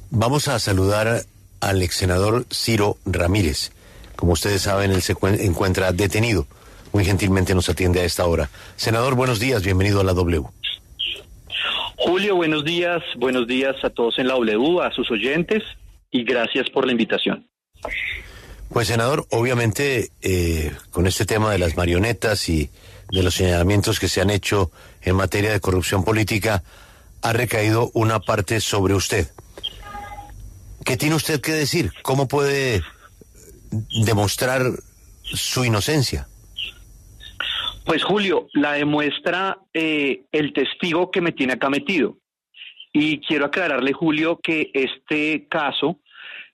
Vamos a saludar al ex senador Ciro Ramírez. Como ustedes saben, él se encuentra detenido. Muy gentilmente nos atiende a esta hora. Senador, buenos días, bienvenido a la W. Julio, buenos días a todos en la W, a sus oyentes, y gracias por la invitación. Pues, senador, obviamente, con este tema de las marionetas y de los señalamientos que se han hecho en materia de corrupción política, ha recaído una parte sobre usted. ¿Qué tiene usted que decir? ¿Cómo puede demostrar su inocencia? Pues, Julio, la demuestra el testigo que me tiene acá metido. Y quiero aclararle, Julio, que este caso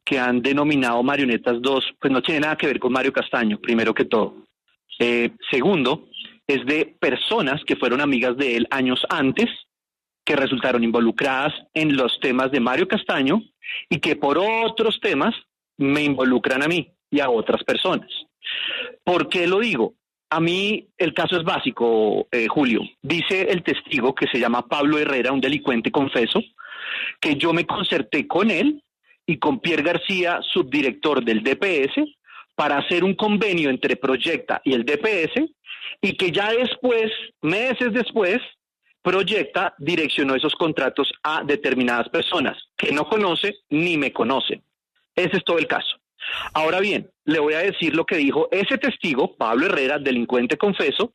que han denominado Marionetas 2, pues no tiene nada que ver con Mario Castaño, primero que todo. Segundo, es de personas que fueron amigas de él años antes, que resultaron involucradas en los temas de Mario Castaño y que por otros temas me involucran a mí y a otras personas. ¿Por qué lo digo? A mí el caso es básico, Julio. Dice el testigo, que se llama Pablo Herrera, un delincuente confeso, que yo me concerté con él y con Pierre García, subdirector del DPS, para hacer un convenio entre Proyecta y el DPS, y que ya después, meses después, Proyecta direccionó esos contratos a determinadas personas que no conoce ni me conocen. Ese es todo el caso. Ahora bien, le voy a decir lo que dijo ese testigo, Pablo Herrera, delincuente confeso,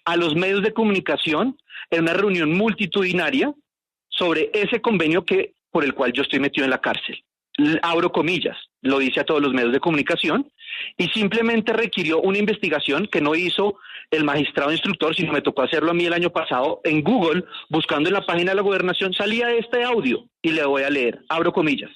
a los medios de comunicación en una reunión multitudinaria sobre ese convenio por el cual yo estoy metido en la cárcel. Abro comillas, lo dice a todos los medios de comunicación, y simplemente requirió una investigación que no hizo el magistrado instructor, sino me tocó hacerlo a mí el año pasado en Google, buscando en la página de la gobernación, salía este audio, y le voy a leer, abro comillas.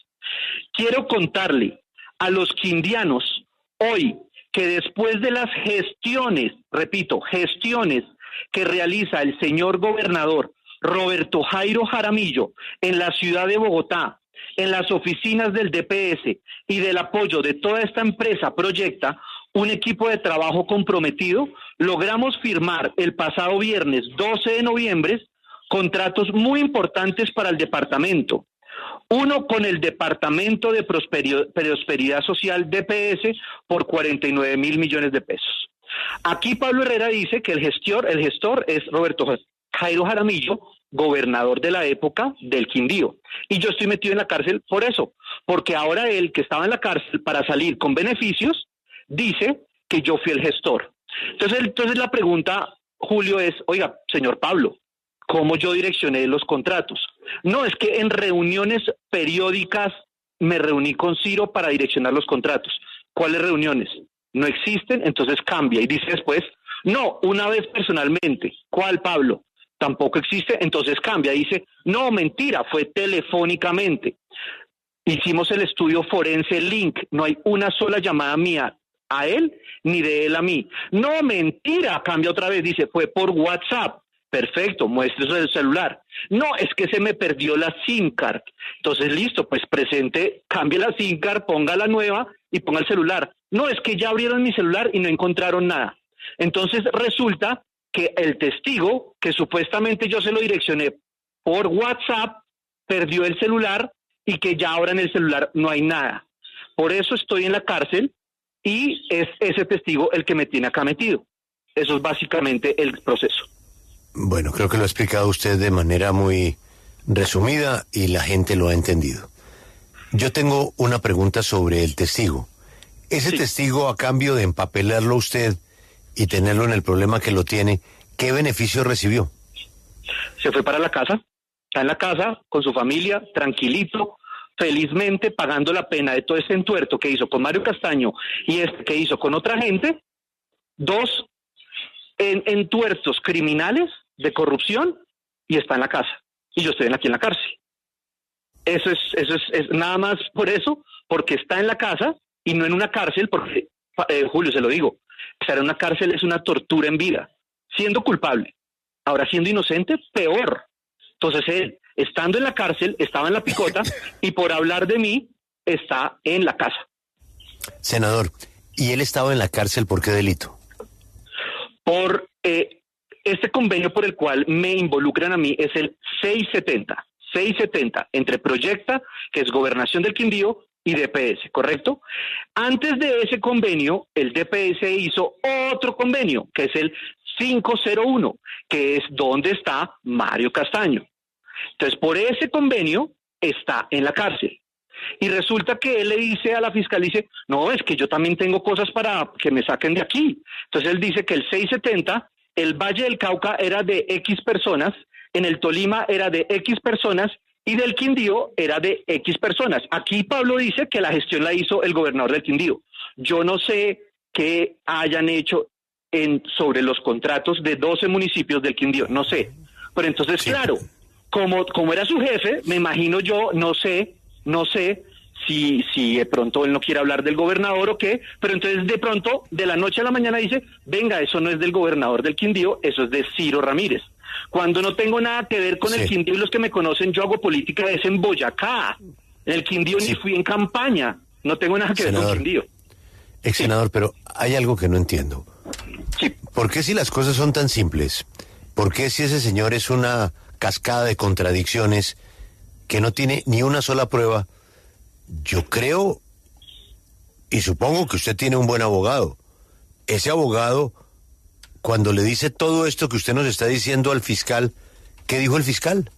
Quiero contarle a los quindianos hoy que después de las gestiones, repito, gestiones que realiza el señor gobernador Roberto Jairo Jaramillo en la ciudad de Bogotá, en las oficinas del DPS y del apoyo de toda esta empresa Proyecta, un equipo de trabajo comprometido, logramos firmar el pasado viernes 12 de noviembre contratos muy importantes para el departamento. Uno con el Departamento de Prosperidad Social DPS por 49 mil millones de pesos. Aquí Pablo Herrera dice que el gestor es Roberto Jairo Jaramillo, gobernador de la época del Quindío. Y yo estoy metido en la cárcel por eso, porque ahora él, que estaba en la cárcel para salir con beneficios, dice que yo fui el gestor. Entonces la pregunta, Julio, es, oiga, señor Pablo, ¿cómo yo direccioné los contratos? No, es que en reuniones periódicas me reuní con Ciro para direccionar los contratos. ¿Cuáles reuniones? No existen, entonces cambia y dice después, no, una vez personalmente. ¿Cuál, Pablo? Tampoco existe, entonces cambia. Dice, no, mentira, fue telefónicamente. Hicimos el estudio forense Link, no hay una sola llamada mía a él ni de él a mí. No, mentira, cambia otra vez, dice, fue por WhatsApp. Perfecto, muéstrese el celular. No, es que se me perdió la SIM card. Entonces, listo, pues presente, cambie la SIM card, ponga la nueva y ponga el celular. No, es que ya abrieron mi celular y no encontraron nada. Entonces resulta que el testigo, que supuestamente yo se lo direccioné por WhatsApp, perdió el celular y que ya ahora en el celular no hay nada. Por eso estoy en la cárcel y es ese testigo el que me tiene acá metido. Eso es básicamente el proceso. Bueno, creo que lo ha explicado usted de manera muy resumida y la gente lo ha entendido. Yo tengo una pregunta sobre el testigo. Ese testigo, a cambio de empapelarlo a usted y tenerlo en el problema que lo tiene, ¿qué beneficio recibió? Se fue para la casa, está en la casa con su familia, tranquilito, felizmente pagando la pena de todo ese entuerto que hizo con Mario Castaño y este que hizo con otra gente, dos entuertos criminales de corrupción, y está en la casa. Y yo estoy aquí en la cárcel. Eso es nada más por eso, porque está en la casa y no en una cárcel, porque, Julio, se lo digo, estar en una cárcel es una tortura en vida, siendo culpable. Ahora, siendo inocente, peor. Entonces él, estando en la cárcel, estaba en la picota y por hablar de mí, está en la casa. Senador, ¿y él estaba en la cárcel por qué delito? Por este convenio por el cual me involucran a mí es el 670. 670, entre Proyecta, que es Gobernación del Quindío, y DPS, ¿correcto? Antes de ese convenio, el DPS hizo otro convenio, que es el 501, que es donde está Mario Castaño. Entonces, por ese convenio está en la cárcel. Y resulta que él le dice a la fiscal, dice, no, es que yo también tengo cosas para que me saquen de aquí. Entonces él dice que el 670, el Valle del Cauca era de X personas, en el Tolima era de X personas y del Quindío era de X personas. Aquí Pablo dice que la gestión la hizo el gobernador del Quindío. Yo no sé qué hayan hecho sobre los contratos de 12 municipios del Quindío, no sé. Pero entonces, sí, claro, como era su jefe, me imagino yo, no sé si de pronto él no quiere hablar del gobernador o qué, pero entonces de pronto, de la noche a la mañana dice, venga, eso no es del gobernador del Quindío, eso es de Ciro Ramírez. Cuando no tengo nada que ver con el Quindío, y los que me conocen, yo hago política es en Boyacá. En el Quindío ni fui en campaña, no tengo nada que ver con el Quindío. Ex senador, pero hay algo que no entiendo. Sí. ¿Por qué si las cosas son tan simples? ¿Por qué si ese señor es una cascada de contradicciones que no tiene ni una sola prueba? Yo creo y supongo que usted tiene un buen abogado. Ese abogado, cuando le dice todo esto que usted nos está diciendo al fiscal, ¿qué dijo el fiscal?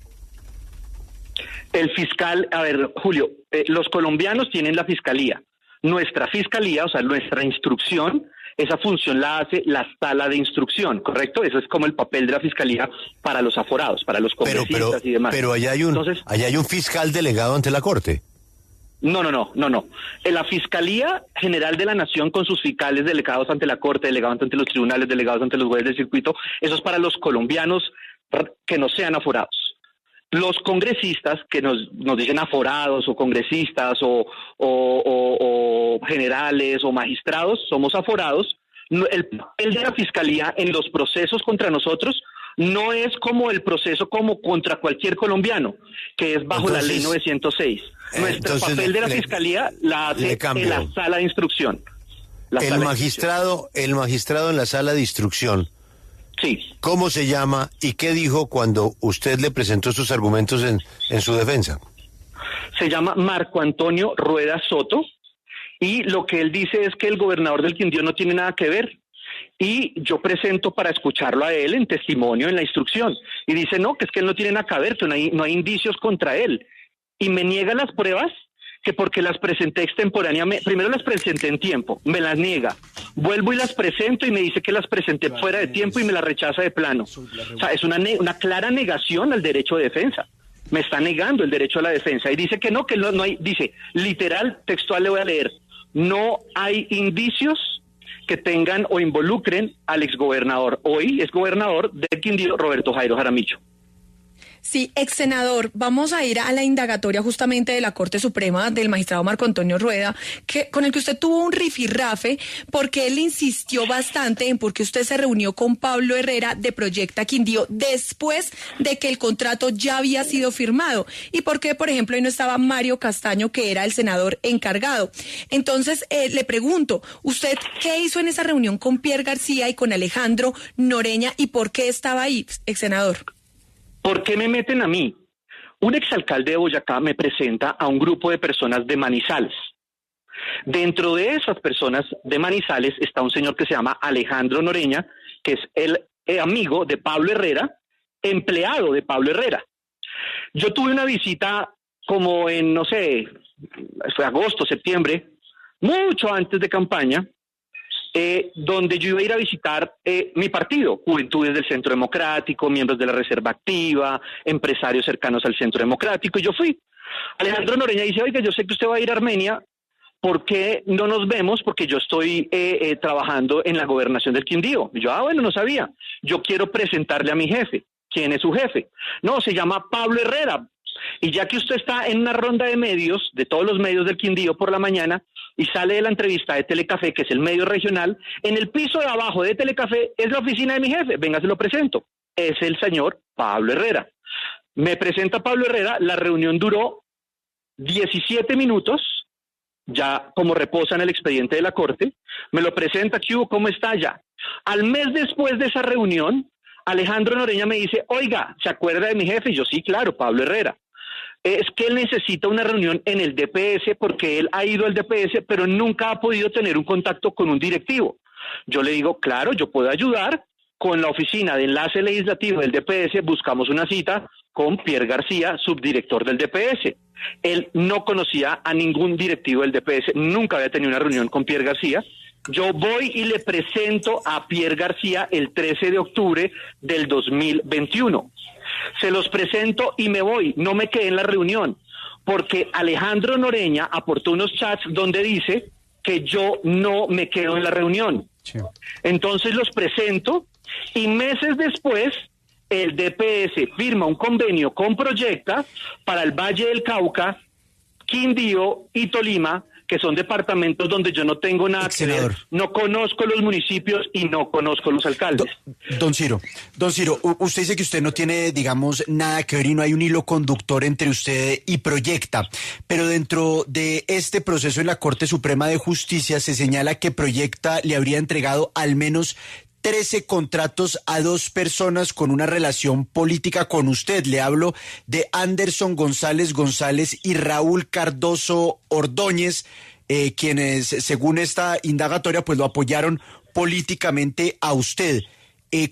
El fiscal, a ver, Julio, los colombianos tienen la fiscalía. Nuestra fiscalía, o sea, nuestra instrucción, esa función la hace la sala de instrucción, ¿correcto? Eso es como el papel de la fiscalía para los aforados, para los congresistas y demás. Pero allá hay un fiscal delegado ante la Corte. No. En la Fiscalía General de la Nación, con sus fiscales delegados ante la Corte, delegados ante los tribunales, delegados ante los jueces del circuito, eso es para los colombianos que no sean aforados. Los congresistas que nos dicen aforados o congresistas o generales o magistrados, somos aforados. El papel de la Fiscalía en los procesos contra nosotros no es como el proceso como contra cualquier colombiano, que es bajo la ley 906. Nuestro papel de la Fiscalía la hace en la sala de instrucción. El magistrado en la sala de instrucción. Sí. ¿Cómo se llama y qué dijo cuando usted le presentó sus argumentos en su defensa? Se llama Marco Antonio Rueda Soto y lo que él dice es que el gobernador del Quindío no tiene nada que ver. Y yo presento para escucharlo a él en testimonio en la instrucción. Y dice, no, que es que él no tiene nada que ver, que no hay indicios contra él. Y me niega las pruebas, que porque las presenté extemporáneamente, primero las presenté en tiempo, me las niega. Vuelvo y las presento y me dice que las presenté fuera de tiempo y me las rechaza de plano. O sea, es una clara negación al derecho de defensa. Me está negando el derecho a la defensa. Y dice que no hay, dice, literal, textual le voy a leer, no hay indicios que tengan o involucren al exgobernador, hoy exgobernador del Quindío, Roberto Jairo Jaramillo. Sí, ex senador, vamos a ir a la indagatoria justamente de la Corte Suprema del magistrado Marco Antonio Rueda, con el que usted tuvo un rifirrafe, porque él insistió bastante en por qué usted se reunió con Pablo Herrera de Proyecta Quindío después de que el contrato ya había sido firmado, y por qué, por ejemplo, ahí no estaba Mario Castaño, que era el senador encargado. Entonces, le pregunto, ¿usted qué hizo en esa reunión con Pierre García y con Alejandro Noreña, y por qué estaba ahí, ex senador? ¿Por qué me meten a mí? Un exalcalde de Boyacá me presenta a un grupo de personas de Manizales. Dentro de esas personas de Manizales está un señor que se llama Alejandro Noreña, que es el amigo de Pablo Herrera, empleado de Pablo Herrera. Yo tuve una visita como en, no sé, fue agosto, septiembre, mucho antes de campaña, donde yo iba a ir a visitar mi partido, Juventudes del Centro Democrático, miembros de la Reserva Activa, empresarios cercanos al Centro Democrático, y yo fui. Alejandro Noreña dice, oiga, yo sé que usted va a ir a Armenia, ¿por qué no nos vemos? Porque yo estoy trabajando en la gobernación del Quindío. Y yo, bueno, no sabía. Yo quiero presentarle a mi jefe. ¿Quién es su jefe? No, se llama Pablo Herrera. Y ya que usted está en una ronda de medios, de todos los medios del Quindío por la mañana, y sale de la entrevista de Telecafé, que es el medio regional, en el piso de abajo de Telecafé es la oficina de mi jefe, venga, se lo presento. Es el señor Pablo Herrera. Me presenta Pablo Herrera, la reunión duró 17 minutos, ya como reposa en el expediente de la Corte, me lo presenta, ¿qué hubo? ¿Cómo está ya? Al mes después de esa reunión, Alejandro Noreña me dice, oiga, ¿se acuerda de mi jefe? Y yo, sí, claro, Pablo Herrera. es que él necesita una reunión en el DPS porque él ha ido al DPS, pero nunca ha podido tener un contacto con un directivo. Yo le digo, claro, yo puedo ayudar. Con la oficina de enlace legislativo del DPS buscamos una cita con Pierre García, subdirector del DPS. Él no conocía a ningún directivo del DPS, nunca había tenido una reunión con Pierre García. Yo voy y le presento a Pierre García el 13 de octubre del 2021. Se los presento y me voy, no me quedé en la reunión, porque Alejandro Noreña aportó unos chats donde dice que yo no me quedo en la reunión. Sí. Entonces los presento y meses después el DPS firma un convenio con Proyecta para el Valle del Cauca, Quindío y Tolima, que son departamentos donde yo no tengo nada que ver, no conozco los municipios y no conozco los alcaldes. Don Ciro, usted dice que usted no tiene, digamos, nada que ver y no hay un hilo conductor entre usted y Proyecta, pero dentro de este proceso en la Corte Suprema de Justicia se señala que Proyecta le habría entregado al menos 13 contratos a 2 personas con una relación política con usted. Le hablo de Anderson González y Raúl Cardoso Ordóñez, quienes, según esta indagatoria, pues lo apoyaron políticamente a usted.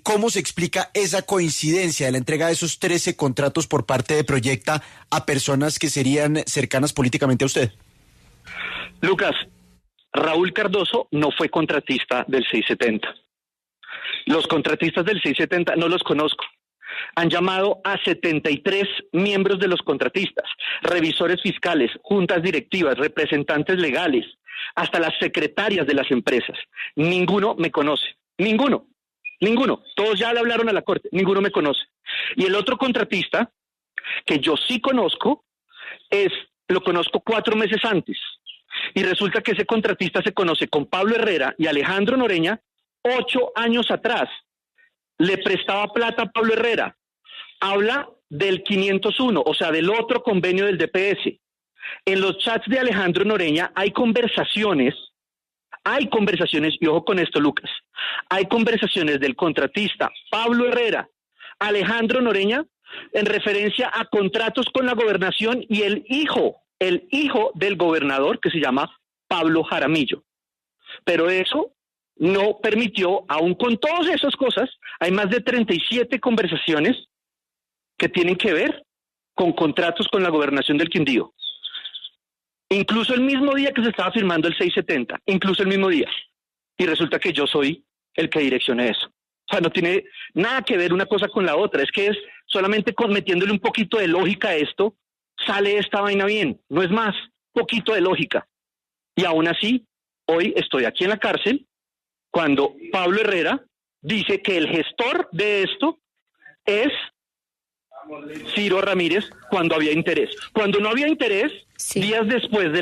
¿Cómo se explica esa coincidencia de la entrega de esos 13 contratos por parte de Proyecta a personas que serían cercanas políticamente a usted? Lucas, Raúl Cardoso no fue contratista del 670. Los contratistas del 670 no los conozco. Han llamado a 73 miembros de los contratistas, revisores fiscales, juntas directivas, representantes legales, hasta las secretarias de las empresas. Ninguno me conoce. Ninguno. Todos ya le hablaron a la Corte. Ninguno me conoce. Y el otro contratista, que yo sí conozco, lo conozco 4 meses antes. Y resulta que ese contratista se conoce con Pablo Herrera y Alejandro Noreña 8 años atrás. Le prestaba plata a Pablo Herrera. Habla del 501, o sea, del otro convenio del DPS. En los chats de Alejandro Noreña hay conversaciones, y ojo con esto, Lucas, hay conversaciones del contratista Pablo Herrera, Alejandro Noreña, en referencia a contratos con la gobernación y el hijo del gobernador, que se llama Pablo Jaramillo. Pero eso no permitió, aún con todas esas cosas, hay más de 37 conversaciones que tienen que ver con contratos con la gobernación del Quindío. Incluso el mismo día que se estaba firmando el 670, incluso el mismo día. Y resulta que yo soy el que direcciona eso. O sea, no tiene nada que ver una cosa con la otra. Es que es solamente metiéndole un poquito de lógica a esto, sale esta vaina bien. No es más, poquito de lógica. Y aún así, hoy estoy aquí en la cárcel cuando Pablo Herrera dice que el gestor de esto es Ciro Ramírez cuando había interés. Cuando no había interés, sí. Días después de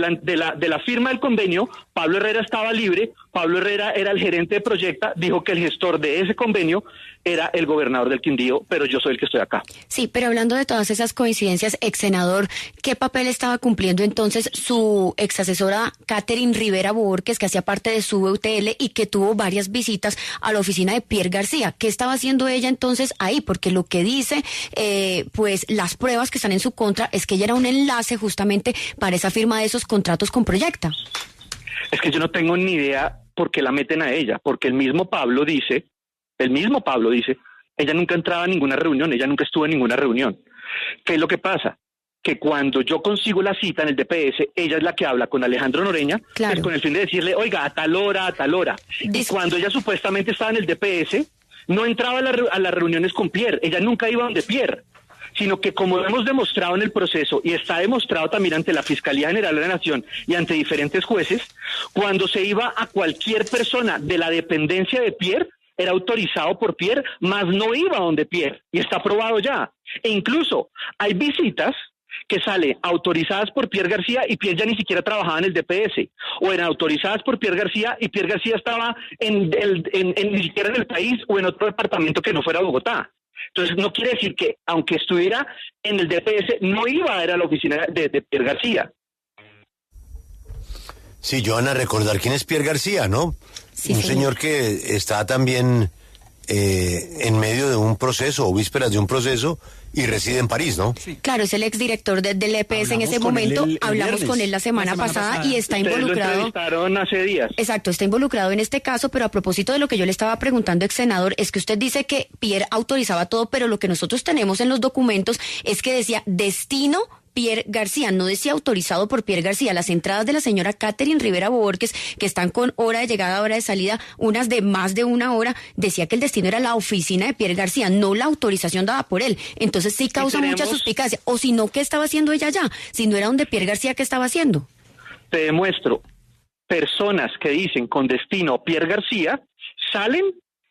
la firma del convenio, Pablo Herrera estaba libre. Pablo Herrera era el gerente de Proyecta, dijo que el gestor de ese convenio era el gobernador del Quindío, pero yo soy el que estoy acá. Sí, pero hablando de todas esas coincidencias, ex senador, ¿qué papel estaba cumpliendo entonces su ex asesora Catherine Rivera Borges, que hacía parte de su UTL y que tuvo varias visitas a la oficina de Pierre García? ¿Qué estaba haciendo ella entonces ahí? Porque lo que dice, pues las pruebas que están en su contra es que ella era un enlace justamente para esa firma de esos contratos con Proyecta. Es que yo no tengo ni idea por qué la meten a ella, porque el mismo Pablo dice, ella nunca entraba a ninguna reunión, ella nunca estuvo en ninguna reunión. ¿Qué es lo que pasa? Que cuando yo consigo la cita en el DPS, ella es la que habla con Alejandro Noreña, claro, pues con el fin de decirle, oiga, a tal hora. Y cuando ella supuestamente estaba en el DPS, no entraba a las reuniones con Pierre, ella nunca iba donde Pierre, sino que como hemos demostrado en el proceso y está demostrado también ante la Fiscalía General de la Nación y ante diferentes jueces, cuando se iba a cualquier persona de la dependencia de Pierre, era autorizado por Pierre, mas no iba donde Pierre, y está aprobado ya. E incluso hay visitas que salen autorizadas por Pierre García y Pierre ya ni siquiera trabajaba en el DPS, o eran autorizadas por Pierre García y Pierre García estaba ni siquiera en el país o en otro departamento que no fuera Bogotá. Entonces no quiere decir que aunque estuviera en el DPS no iba a ir a la oficina de Pierre García. Sí, yo van a recordar quién es Pierre García, ¿no? Sí, un señor. señor que está también en medio de un proceso o vísperas de un proceso Y reside en París, ¿no? Sí. Claro, es el exdirector del EPS en Hablamos ese con momento. él el Hablamos viernes, con él la semana pasada y está Ustedes involucrado. lo entrevistaron hace días. Exacto, está involucrado en este caso, pero a propósito de lo que yo le estaba preguntando, ex senador, es que usted dice que Pierre autorizaba todo, pero lo que nosotros tenemos en los documentos es que decía destino Pierre García, no decía autorizado por Pierre García. Las entradas de la señora Catherine Rivera Borges, que están con hora de llegada, hora de salida, unas de más de una hora, decía que el destino era la oficina de Pierre García, no la autorización dada por él. Entonces sí causa mucha suspicacia. O si no, ¿qué estaba haciendo ella allá? Si no era donde Pierre García, ¿qué estaba haciendo? Te demuestro, personas que dicen con destino Pierre García, salen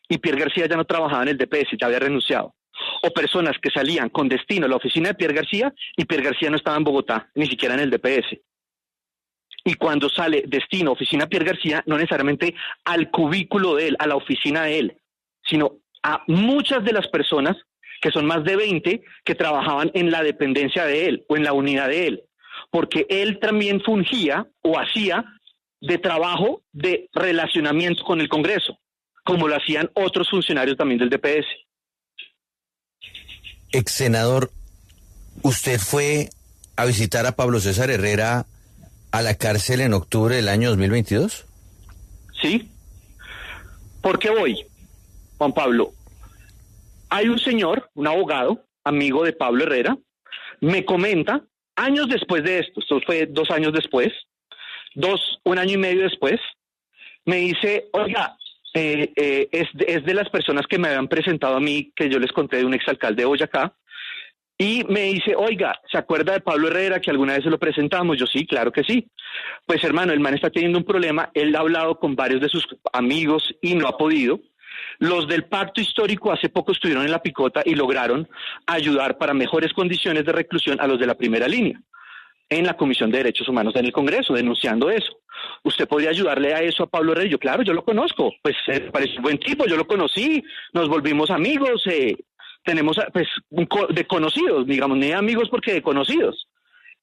y Pierre García ya no trabajaba en el DPS, ya había renunciado. O personas que salían con destino a la oficina de Pierre García y Pierre García no estaba en Bogotá, ni siquiera en el DPS. Y cuando sale destino oficina Pierre García, no necesariamente al cubículo de él, a la oficina de él, sino a muchas de las personas, que son más de 20, que trabajaban en la dependencia de él o en la unidad de él. Porque él también fungía o hacía de trabajo de relacionamiento con el Congreso, como lo hacían otros funcionarios también del DPS. Ex senador, ¿usted fue a visitar a Pablo César Herrera a la cárcel en octubre del año 2022? ¿Sí? ¿Por qué voy, Juan Pablo? Hay un señor, un abogado, amigo de Pablo Herrera, me comenta, años después de esto fue 2 años después, 1 año y medio después, me dice, oiga, es de las personas que me habían presentado a mí, que yo les conté de un exalcalde de Boyacá, y me dice, oiga, ¿se acuerda de Pablo Herrera que alguna vez se lo presentamos? Yo sí, claro que sí. Pues hermano, el man está teniendo un problema, él ha hablado con varios de sus amigos y no ha podido. Los del pacto histórico hace poco estuvieron en la picota y lograron ayudar para mejores condiciones de reclusión a los de la primera línea en la Comisión de Derechos Humanos en el Congreso, denunciando eso. ¿Usted podría ayudarle a eso a Pablo Herrera? Yo, claro, yo lo conozco, pues parece un buen tipo, yo lo conocí, nos volvimos amigos, tenemos pues de conocidos, digamos, ni de amigos porque de conocidos.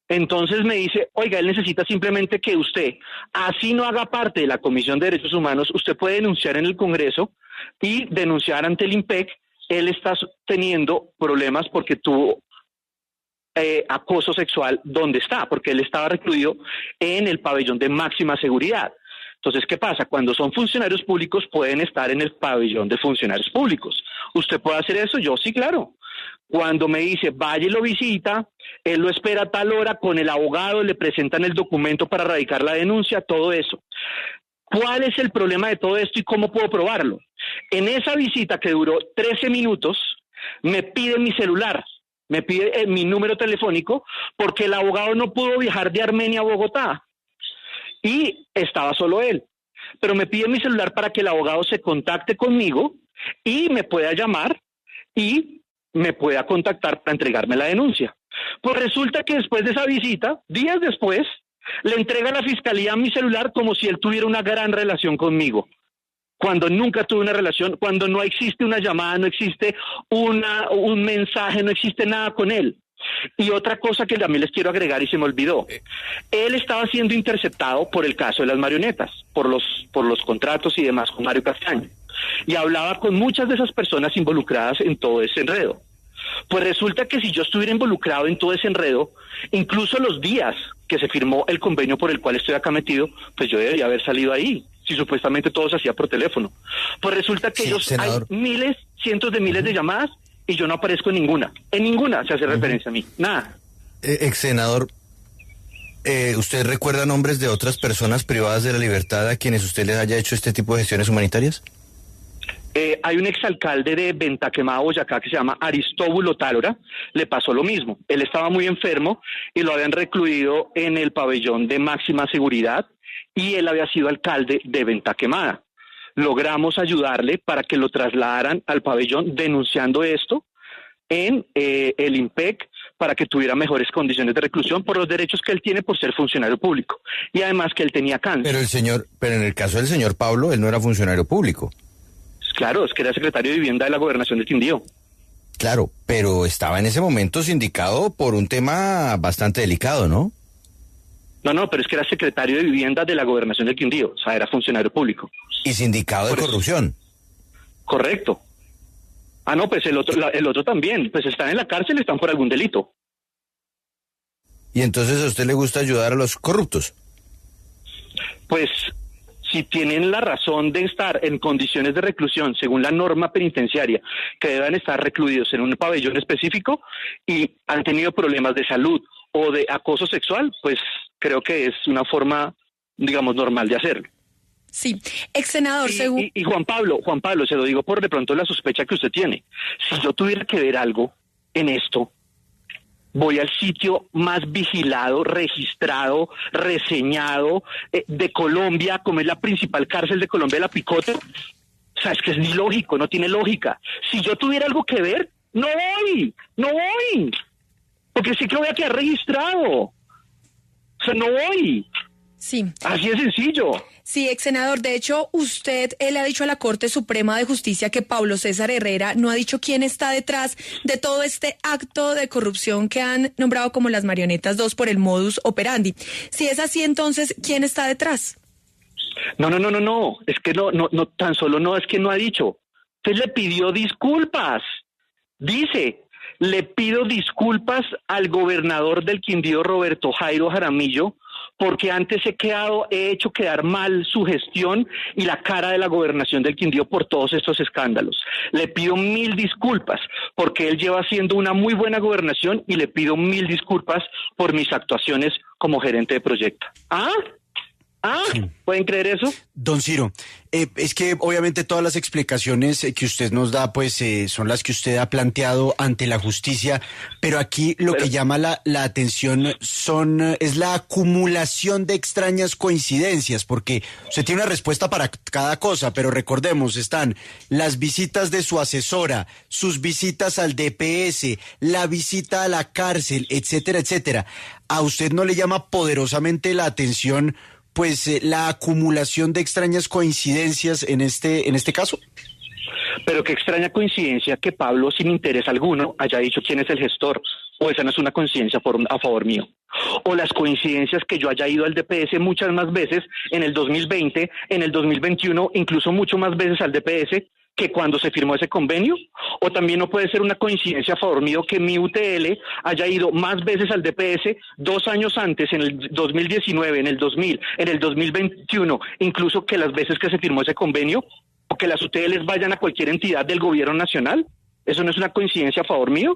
Entonces me dice, oiga, él necesita simplemente que usted, así no haga parte de la Comisión de Derechos Humanos, usted puede denunciar en el Congreso y denunciar ante el IMPEC. Él está teniendo problemas porque tuvo acoso sexual donde está, porque él estaba recluido en el pabellón de máxima seguridad. Entonces, ¿qué pasa? Cuando son funcionarios públicos pueden estar en el pabellón de funcionarios públicos. ¿Usted puede hacer eso? Yo sí, claro. Cuando me dice, vaya y lo visita, él lo espera a tal hora con el abogado, le presentan el documento para radicar la denuncia, todo eso. ¿Cuál es el problema de todo esto y cómo puedo probarlo? En esa visita que duró 13 minutos, me pide mi celular, me pide mi número telefónico, porque el abogado no pudo viajar de Armenia a Bogotá y estaba solo él. Pero me pide mi celular para que el abogado se contacte conmigo y me pueda llamar y me pueda contactar para entregarme la denuncia. Pues resulta que después de esa visita, días después, le entrega a la fiscalía mi celular como si él tuviera una gran relación conmigo, cuando nunca tuve una relación, cuando no existe una llamada, no existe un mensaje, no existe nada con él. Y otra cosa que también les quiero agregar y se me olvidó, él estaba siendo interceptado por el caso de las marionetas, por los contratos y demás con Mario Castaño, y hablaba con muchas de esas personas involucradas en todo ese enredo. Pues resulta que si yo estuviera involucrado en todo ese enredo, incluso los días que se firmó el convenio por el cual estoy acá metido, pues yo debería haber salido ahí, si supuestamente todo se hacía por teléfono. Pues resulta que hay miles, cientos de miles de llamadas y yo no aparezco en ninguna se hace referencia a mí, nada. Ex senador, ¿usted recuerda nombres de otras personas privadas de la libertad a quienes usted les haya hecho este tipo de gestiones humanitarias? Hay un exalcalde de Ventaquemada, Boyacá, que se llama Aristóbulo Tálora, le pasó lo mismo. Él estaba muy enfermo y lo habían recluido en el pabellón de máxima seguridad y él había sido alcalde de Ventaquemada. Logramos ayudarle para que lo trasladaran al pabellón denunciando esto en el IMPEC para que tuviera mejores condiciones de reclusión por los derechos que él tiene por ser funcionario público y además que él tenía cáncer. Pero en el caso del señor Pablo, él no era funcionario público. Claro, es que era secretario de Vivienda de la Gobernación del Quindío. Claro, pero estaba en ese momento sindicado por un tema bastante delicado, ¿no? No, pero es que era secretario de Vivienda de la Gobernación del Quindío, o sea, era funcionario público. Y sindicado de corrupción. Correcto. Ah, no, pues el otro también, pues están en la cárcel, están por algún delito. Y entonces a usted le gusta ayudar a los corruptos. Pues si tienen la razón de estar en condiciones de reclusión según la norma penitenciaria, que deban estar recluidos en un pabellón específico y han tenido problemas de salud o de acoso sexual, pues creo que es una forma, digamos, normal de hacerlo. Sí, ex senador, según... Y Juan Pablo, se lo digo por de pronto la sospecha que usted tiene. Si yo tuviera que ver algo en esto, voy al sitio más vigilado, registrado, reseñado de Colombia, como es la principal cárcel de Colombia, la Picote. O sea, es que es ilógico, no tiene lógica. Si yo tuviera algo que ver, no voy. Porque sí que voy a quedar registrado. O sea, no voy. Sí. Así de sencillo. Sí, ex senador, de hecho, él ha dicho a la Corte Suprema de Justicia que Pablo César Herrera no ha dicho quién está detrás de todo este acto de corrupción que han nombrado como las marionetas 2 por el modus operandi. Si es así, entonces, ¿quién está detrás? No. Es que no, tan solo no, es que no ha dicho. Usted le pidió disculpas. Dice, le pido disculpas al gobernador del Quindío, Roberto Jairo Jaramillo, porque antes he hecho quedar mal su gestión y la cara de la gobernación del Quindío por todos estos escándalos. Le pido 1000 disculpas porque él lleva haciendo una muy buena gobernación y le pido 1000 disculpas por mis actuaciones como gerente de proyecto. Sí. ¿Pueden creer eso? Don Ciro, es que obviamente todas las explicaciones que usted nos da pues son las que usted ha planteado ante la justicia, pero aquí lo que llama la atención es la acumulación de extrañas coincidencias, porque usted tiene una respuesta para cada cosa, pero recordemos, están las visitas de su asesora, sus visitas al DPS, la visita a la cárcel, etcétera, etcétera. ¿A usted no le llama poderosamente la atención pues la acumulación de extrañas coincidencias en este caso? Pero qué extraña coincidencia que Pablo, sin interés alguno, haya dicho quién es el gestor, o esa no es una coincidencia a favor mío. O las coincidencias que yo haya ido al DPS muchas más veces en el 2020, en el 2021, incluso mucho más veces al DPS que cuando se firmó ese convenio. O también no puede ser una coincidencia a favor mío que mi UTL haya ido más veces al DPS 2 años antes, en el 2019, en el 2000, en el 2021, incluso que las veces que se firmó ese convenio, o que las UTLs vayan a cualquier entidad del gobierno nacional. ¿Eso no es una coincidencia a favor mío?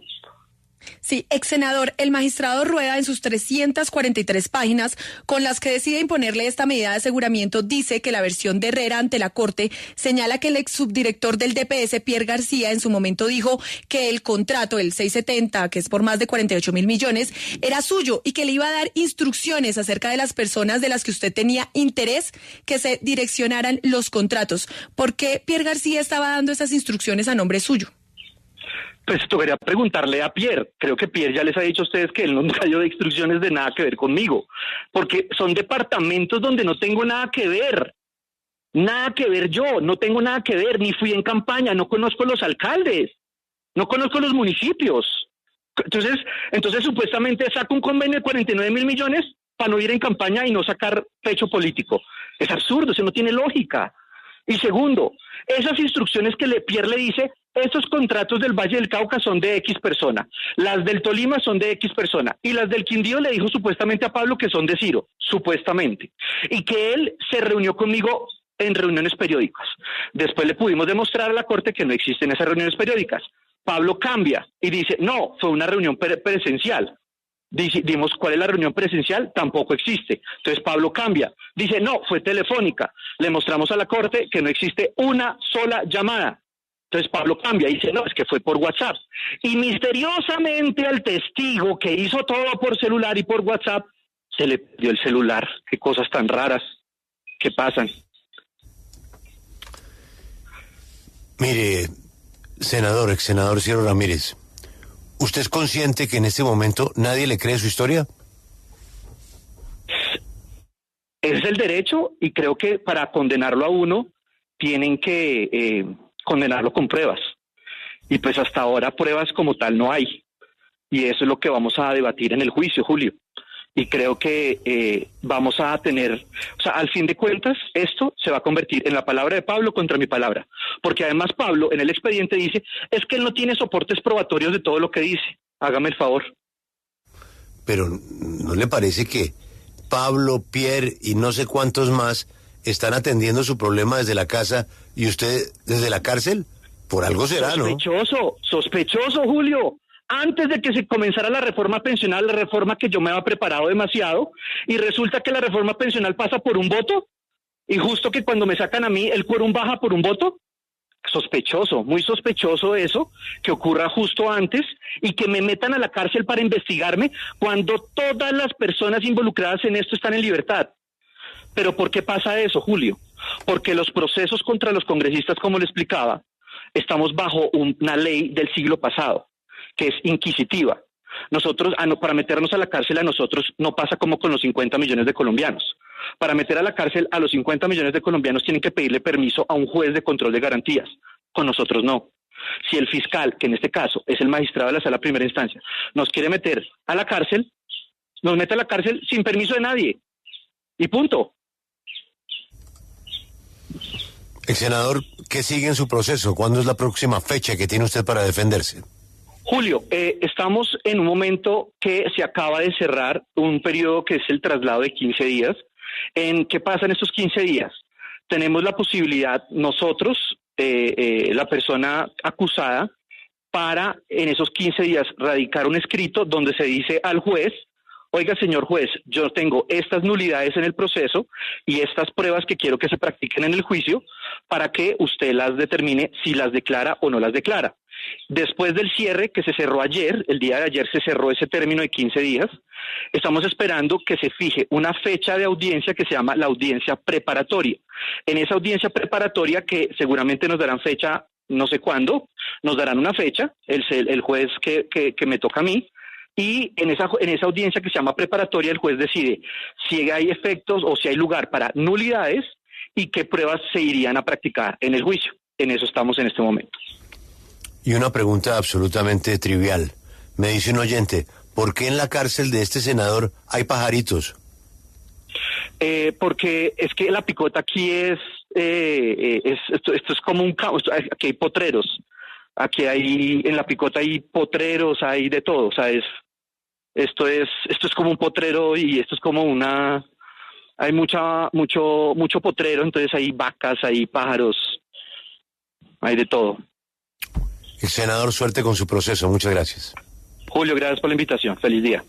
Sí, ex senador, el magistrado Rueda en sus 343 páginas con las que decide imponerle esta medida de aseguramiento dice que la versión de Herrera ante la Corte señala que el ex subdirector del DPS, Pierre García, en su momento dijo que el contrato, el 670, que es por más de 48.000 millones, era suyo y que le iba a dar instrucciones acerca de las personas de las que usted tenía interés que se direccionaran los contratos. ¿Por qué Pierre García estaba dando esas instrucciones a nombre suyo? Pues tocaría preguntarle a Pierre. Creo que Pierre ya les ha dicho a ustedes que él no dio de instrucciones de nada que ver conmigo, porque son departamentos donde no tengo nada que ver. Nada que ver yo, no tengo nada que ver, ni fui en campaña, no conozco los alcaldes, no conozco los municipios. Entonces supuestamente saco un convenio de 49.000 millones para no ir en campaña y no sacar pecho político. Es absurdo, eso no tiene lógica. Y segundo, esas instrucciones que Pierre le dice, estos contratos del Valle del Cauca son de X persona, las del Tolima son de X persona, y las del Quindío le dijo supuestamente a Pablo que son de Ciro, supuestamente, y que él se reunió conmigo en reuniones periódicas. Después le pudimos demostrar a la Corte que no existen esas reuniones periódicas. Pablo cambia y dice, no, fue una reunión presencial. Dimos cuál es la reunión presencial, tampoco existe. Entonces Pablo cambia, dice no, fue telefónica. Le mostramos a la Corte que no existe una sola llamada. Entonces Pablo cambia y dice no, es que fue por WhatsApp. Y misteriosamente al testigo que hizo todo por celular y por WhatsApp se le dio el celular. Qué cosas tan raras que pasan. Mire, ex senador Ciro Ramírez, ¿usted es consciente que en este momento nadie le cree su historia? Ese es el derecho y creo que para condenarlo a uno tienen que condenarlo con pruebas. Y pues hasta ahora pruebas como tal no hay. Y eso es lo que vamos a debatir en el juicio, Julio. y creo que vamos a tener, o sea, al fin de cuentas, esto se va a convertir en la palabra de Pablo contra mi palabra, porque además Pablo en el expediente dice, es que él no tiene soportes probatorios de todo lo que dice, hágame el favor. Pero ¿no le parece que Pablo, Pierre y no sé cuántos más están atendiendo su problema desde la casa y usted desde la cárcel? Por algo será, ¿no? Sospechoso, Julio. Antes de que se comenzara la reforma pensional, la reforma que yo me había preparado demasiado, y resulta que la reforma pensional pasa por un voto, y justo que cuando me sacan a mí, el quórum baja por un voto. Sospechoso, muy sospechoso eso, que ocurra justo antes, y que me metan a la cárcel para investigarme, cuando todas las personas involucradas en esto están en libertad. ¿Pero por qué pasa eso, Julio? Porque los procesos contra los congresistas, como le explicaba, estamos bajo una ley del siglo pasado, que es inquisitiva. Nosotros, para meternos a la cárcel a nosotros no pasa como con los 50 millones de colombianos. Para meter a la cárcel a los 50 millones de colombianos tienen que pedirle permiso a un juez de control de garantías. Con nosotros no. Si el fiscal, que en este caso es el magistrado de la sala primera instancia, nos quiere meter a la cárcel, nos mete a la cárcel sin permiso de nadie. Y punto. Ex senador, ¿qué sigue en su proceso? ¿Cuándo es la próxima fecha que tiene usted para defenderse? Julio, estamos en un momento que se acaba de cerrar un periodo que es el traslado de 15 días. ¿Qué pasa en estos 15 días? Tenemos la posibilidad nosotros, la persona acusada, para en esos 15 días radicar un escrito donde se dice al juez, oiga, señor juez, yo tengo estas nulidades en el proceso y estas pruebas que quiero que se practiquen en el juicio para que usted las determine si las declara o no las declara. Después del cierre que se cerró ayer, el día de ayer se cerró ese término de 15 días, estamos esperando que se fije una fecha de audiencia que se llama la audiencia preparatoria. En esa audiencia preparatoria, que seguramente nos darán fecha, no sé cuándo, nos darán una fecha, el juez que me toca a mí, y en esa audiencia que se llama preparatoria, el juez decide si hay efectos o si hay lugar para nulidades y qué pruebas se irían a practicar en el juicio. En eso estamos en este momento. Y una pregunta absolutamente trivial. Me dice un oyente, ¿por qué en la cárcel de este senador hay pajaritos? Porque es que la picota aquí esto es como un caos. Aquí hay potreros. Aquí en la picota hay potreros, hay de todo. O sea, esto es como un potrero y esto es como hay mucho potrero, entonces hay vacas, hay pájaros, hay de todo. El senador, suerte con su proceso. Muchas gracias. Julio, gracias por la invitación. Feliz día.